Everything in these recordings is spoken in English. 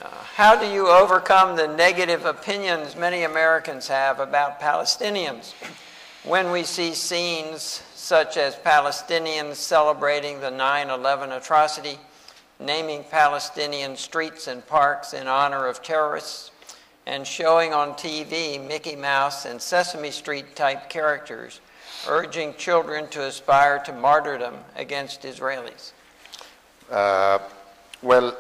How do you overcome the negative opinions many Americans have about Palestinians when we see scenes such as Palestinians celebrating the 9/11 atrocity, naming Palestinian streets and parks in honor of terrorists, and showing on TV Mickey Mouse and Sesame Street type characters urging children to aspire to martyrdom against Israelis? Well,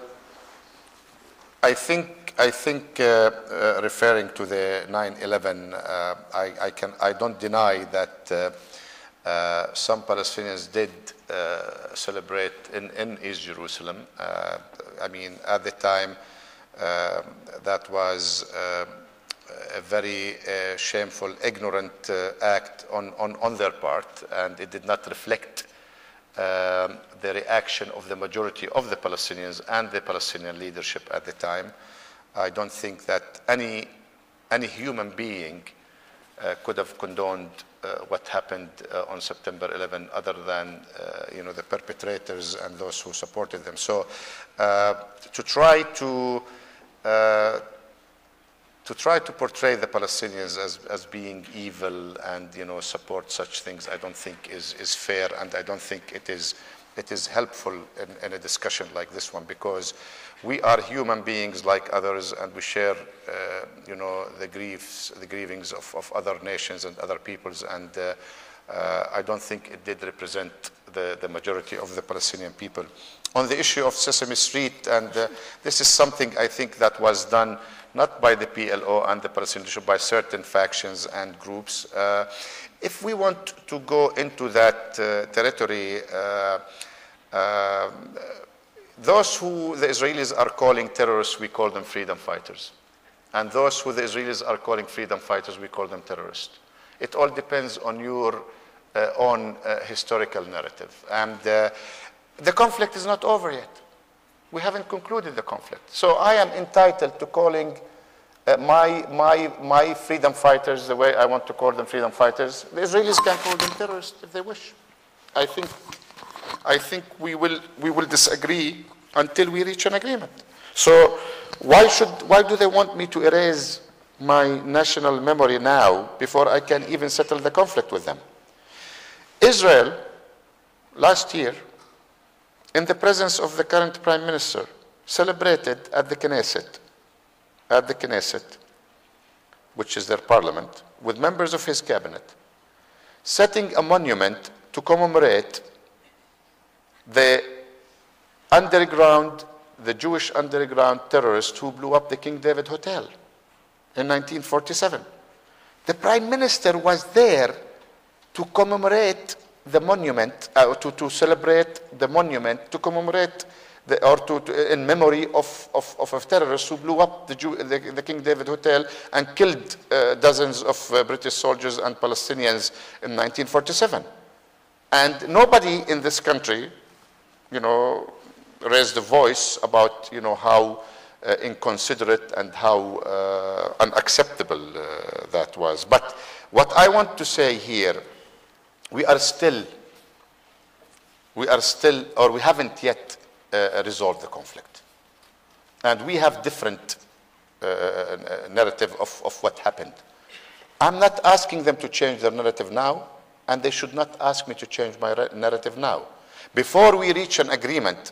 I think referring to the 9/11, I don't deny that some Palestinians did celebrate in East Jerusalem. I mean, at the time, that was a very shameful, ignorant act on their part, and it did not reflect the reaction of the majority of the Palestinians and the Palestinian leadership at the time. I don't think that any human being could have condoned what happened on September 11, other than the perpetrators and those who supported them. So to try to portray the Palestinians as being evil and support such things, I don't think is fair, and I don't think it is helpful in a discussion like this one, because we are human beings like others, and we share the grievings of other nations and other peoples, and I don't think it did represent the majority of the Palestinian people. On the issue of Sesame Street, and this is something I think that was done not by the PLO and the Palestinian leadership, by certain factions and groups. If we want to go into that territory, those who the Israelis are calling terrorists, we call them freedom fighters. And those who the Israelis are calling freedom fighters, we call them terrorists. It all depends on your own historical narrative. And the conflict is not over yet. We haven't concluded the conflict. So I am entitled to calling my freedom fighters the way I want to call them freedom fighters. The Israelis can call them terrorists if they wish. I think we will disagree until we reach an agreement. So why do they want me to erase my national memory now before I can even settle the conflict with them? Israel, last year, in the presence of the current Prime Minister, celebrated at the Knesset, which is their parliament, with members of his cabinet, setting a monument to commemorate the Jewish underground terrorist who blew up the King David Hotel in 1947. The Prime Minister was there to commemorate the monument, to celebrate the monument, to commemorate in memory of a terrorist who blew up the King David Hotel and killed dozens of British soldiers and Palestinians in 1947. And nobody in this country, raised a voice about, how inconsiderate and how unacceptable that was. But what I want to say here, we haven't yet resolved the conflict. And we have different narrative of what happened. I'm not asking them to change their narrative now, and they should not ask me to change my narrative now. Before we reach an agreement,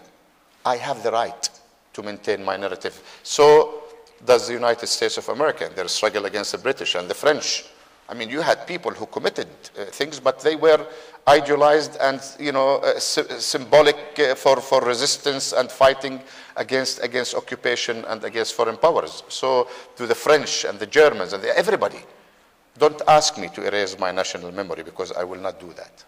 I have the right to maintain my narrative. So does the United States of America in their struggle against the British and the French. I mean, you had people who committed things, but they were idealized and, symbolic for resistance and fighting against occupation and against foreign powers. So to the French and the Germans and everybody, don't ask me to erase my national memory, because I will not do that.